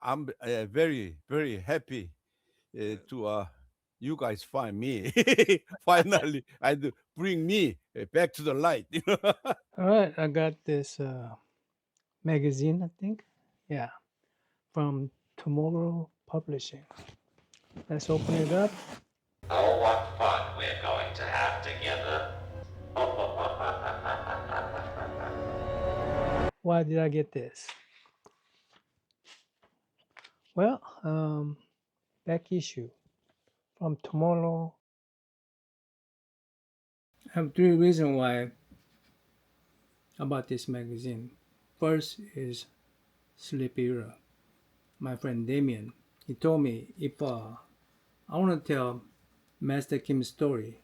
I'm very, very happy to you guys find me. Finally, I do bring me back to the light. All right, I got this magazine, I think. Yeah, from Tomorrow Publishing. Let's open it up. Oh, what fun we're going to have together. Why did I get this? Well, back issue from Tomorrow. I have three reasons why about this magazine. First is Sleepy Era. My friend Damian, he told me if I want to tell Master Kim's story,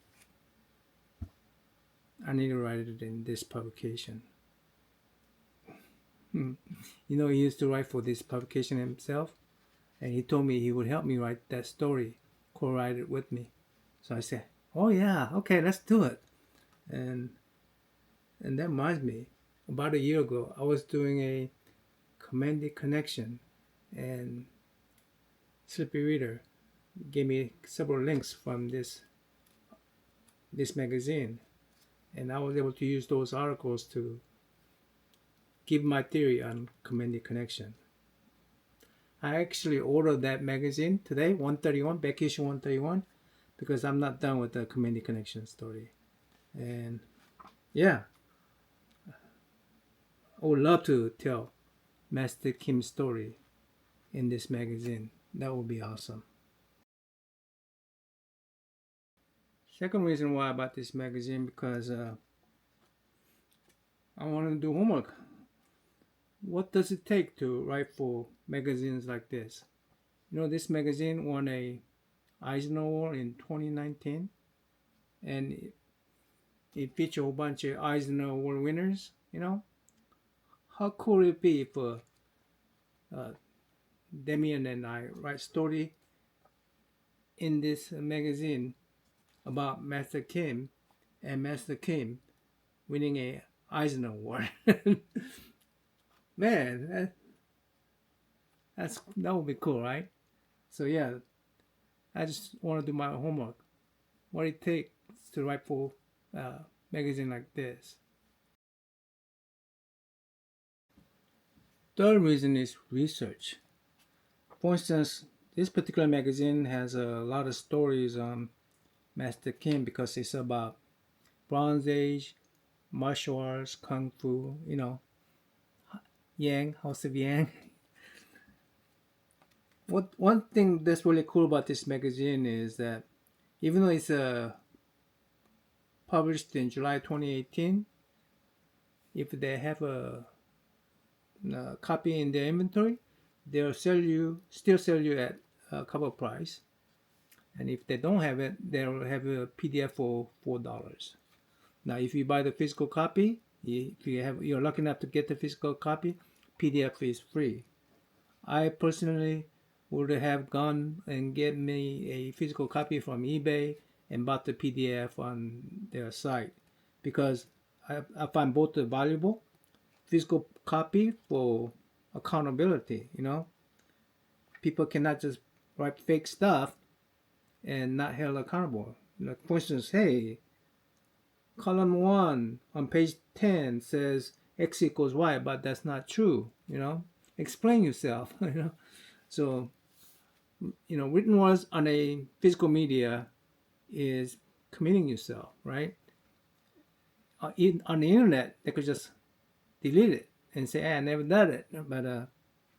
I need to write it in this publication. You know, he used to write for this publication himself, and he told me he would help me write that story, co-write it with me. So I said, "Oh yeah, okay, let's do it." And that reminds me, about a year ago, I was doing a comedic connection, and Slippy Reader gave me several links from this magazine, and I was able to use those articles to give my theory on comedic connection. I actually ordered that magazine today, 131, back issue 131, because I'm not done with the comedic connection story. And yeah, I would love to tell Master Kim's story in this magazine. That would be awesome. Second reason why I bought this magazine because I wanted to do homework. What does it take to write for magazines like this? You know, this magazine won a Eisner Award in 2019, and it featured a whole bunch of Eisner Award winners. You know, how cool would it be if uh, Damian and I write story in this magazine about Master Kim and Master Kim winning a Eisner Award? Man, that would be cool, right? So yeah, I just want to do my homework. What it takes to write for a magazine like this. Third reason is research. For instance, this particular magazine has a lot of stories on Master Kim because it's about Bronze Age, martial arts, kung fu, you know, Yang, House of Yang. What one thing that's really cool about this magazine is that even though it's published in July 2018, if they have a copy in their inventory, they'll still sell you at a cover price. And if they don't have it, they'll have a PDF for $4. Now, if you buy the physical copy, if you're lucky enough to get the physical copy, PDF is free. I personally would have gone and get me a physical copy from eBay and bought the PDF on their site because I find both valuable. Physical copy for accountability, you know, people cannot just write fake stuff and not held accountable. Like for instance, hey, column 1 on page 10 says x equals y, but that's not true, you know, explain yourself. You know, so you know, written words on a physical media is committing yourself, right? On the internet they could just delete it and say, hey, I never done it, but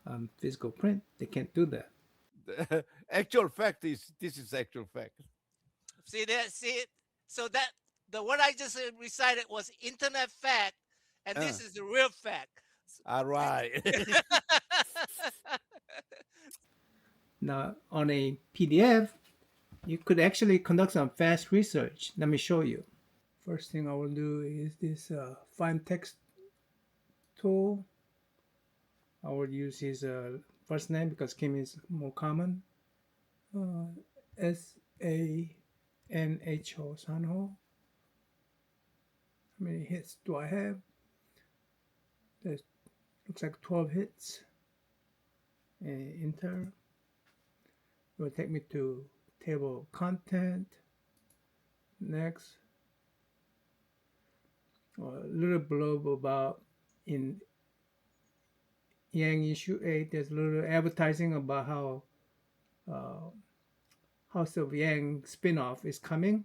on physical print they can't do that. The actual fact is this is actual fact. See that? See it? So that the what I just recited was internet fact, and Uh, this is the real fact. all right. Now on a PDF you could actually conduct some fast research. Let me show you. First thing I will do is this find text tool. I will use his first name because Kim is more common. Sanho Sanho. How many hits do I have? That looks like 12 hits. enter. It will take me to table of content. Next, a little blurb about in Yang issue 8. There's a little advertising about how uh, House of Yang spin-off is coming,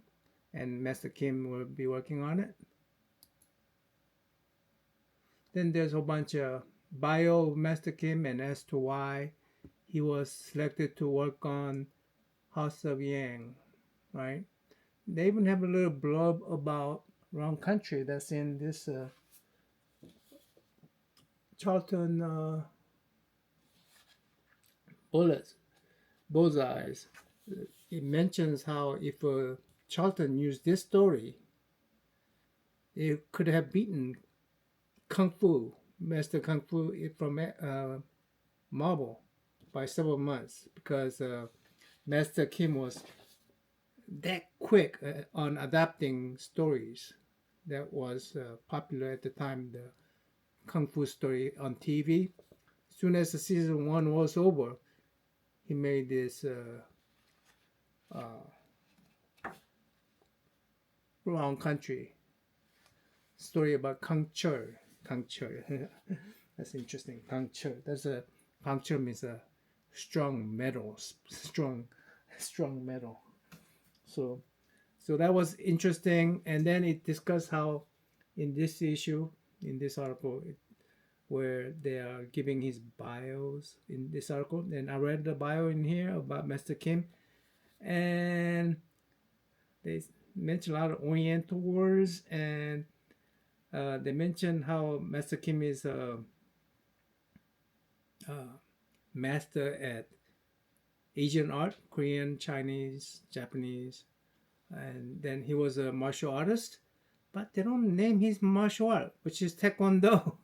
and Master Kim will be working on it. Then there's a whole bunch of bio of Master Kim and as to why he was selected to work on House of Yang, right? They even have a little blurb about Wrong Country that's in this Charlton bullseyes. It mentions how if Charlton used this story, it could have beaten Kung Fu, Master Kung Fu from Marvel by several months because Master Kim was that quick on adapting stories that was popular at the time, the Kung Fu story on TV. As soon as the season 1 was over, he made this Wrong Country story about Kang Chur. That's interesting. Kang Chur. Kang Chur means a strong metal. Strong metal. So that was interesting. And then it discussed how in this issue, in this article, where they are giving his bios in this article. And I read the bio in here about Master Kim. And they mention a lot of Oriental words, and they mention how Master Kim is a master at Asian art, Korean, Chinese, Japanese, and then he was a martial artist, but they don't name his martial art, which is Taekwondo.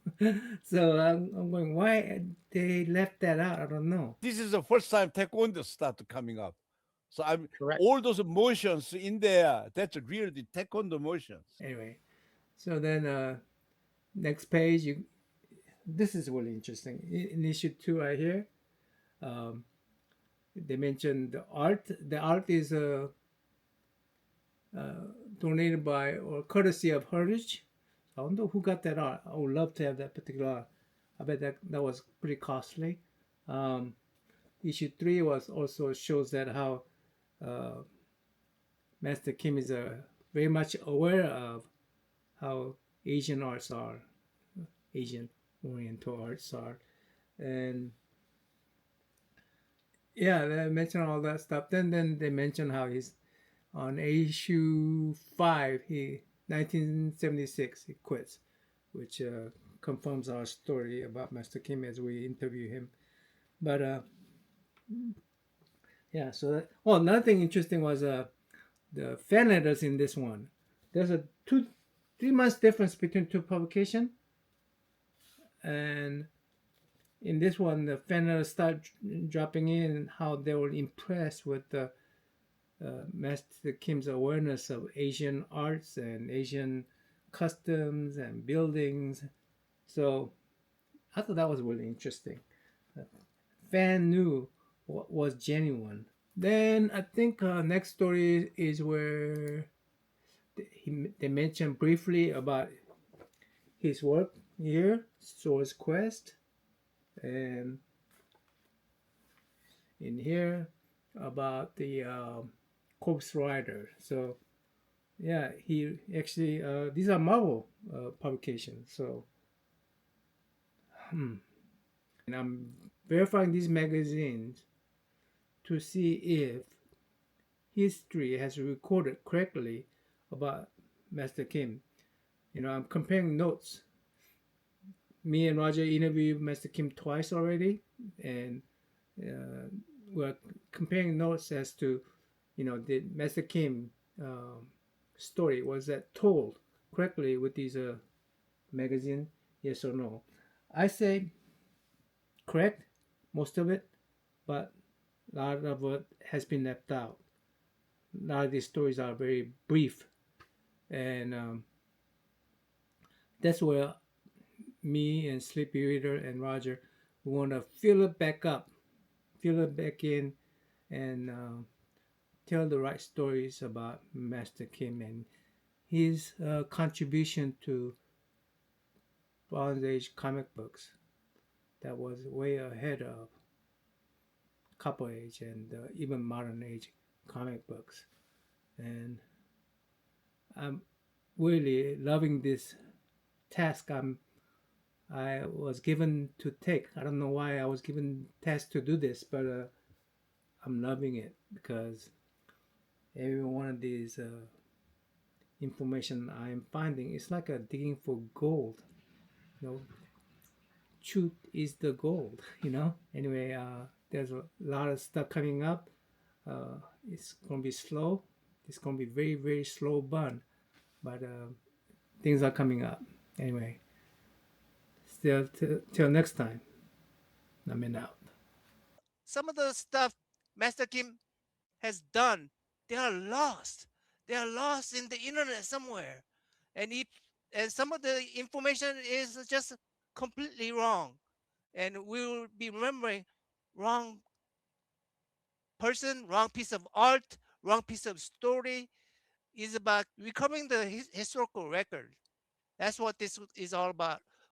So I'm going, why they left that out? I don't know. This is the first time Taekwondo started coming up. So Correct. all those motions in there, that's really the Taekwondo motions. Anyway, so then next page, this is really interesting. In issue 2 right here, they mentioned the art. The art is donated by or courtesy of Heritage. I wonder who got that art. I would love to have that particular art. I bet that was pretty costly. Issue 3 was also shows that how Master Kim is very much aware of how Asian arts are, Asian Oriental arts are, and yeah, they mention all that stuff. Then they mention how he's on issue 5. 1976 he quits, which confirms our story about Master Kim as we interview him. But yeah, so another thing interesting was the fan letters in this one. There's a 3 months difference between 2 publications, and in this one the fan letters start dropping in how they were impressed with the Master Kim's awareness of Asian arts and Asian customs and buildings. So I thought that was really interesting. The fan knew what was genuine. Then I think next story is where they mentioned briefly about his work here, Sword's Quest, and in here about the Corpse Rider. So yeah, he actually these are Marvel publications. So and I'm verifying these magazines to see if history has recorded correctly about Master Kim. I'm comparing notes. Me and Roger interviewed Master Kim twice already, and we're comparing notes as to, did Master Kim story, was that told correctly with these magazine, yes or no? I say correct, most of it, but a lot of it has been left out. A lot of these stories are very brief, and that's where me and Sleepy Reader and Roger want to fill it back up fill it back in and tell the right stories about Master Kim and his contribution to Bronze Age comic books that was way ahead of Copper Age and even modern age comic books. And I'm really loving this task I was given to take. I don't know why I was given task to do this, but I'm loving it because every one of these information I'm finding is like a digging for gold. You know, truth is the gold. You know. Anyway, there's a lot of stuff coming up. It's gonna be slow. It's gonna be very very slow burn, but things are coming up. Anyway, still till next time. I'm in out. Some of the stuff Master Kim has done, they are lost. They are lost in the internet somewhere. And he and some of the information is just completely wrong. And we will be remembering wrong person, wrong piece of art, wrong piece of story is about recovering the historical record. That's what this is all about.